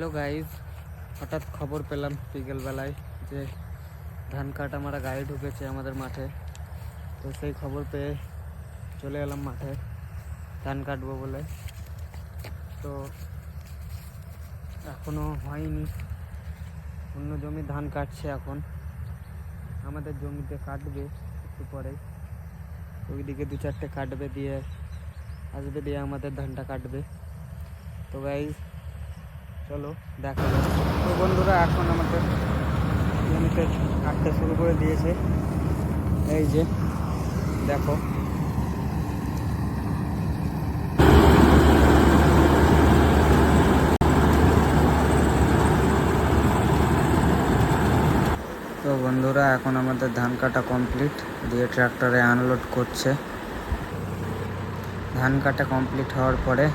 Hello guys, হঠাৎ খবর পেলাম বিকেলবেলায় যে ধান কাটা মারা গাড়ি ঢুকেছে আমাদের মাঠে। তো সেই খবর পেয়ে চলে এলাম মাঠে ধান কাটবো বলে। তো এখনও হয়নি, অন্য জমি ধান কাটছে, এখন আমাদের জমিতে কাটবে একটু পরে। ওইদিকে 2-4টে কাটবে, দিয়ে আসবে, দিয়ে আমাদের ধানটা কাটবে। তো গাইজ চলো দেখা যাক। তো বন্ধুরা, এখন আমাদের জমিতে কাটতে শুরু করে দিয়েছে, এই যে দেখো। তো বন্ধুরা, এখন আমাদের ধান কাটা কমপ্লিট, দিয়ে ট্রাক্টরে আনলোড করছে। ধান কাটা কমপ্লিট হওয়ার পরে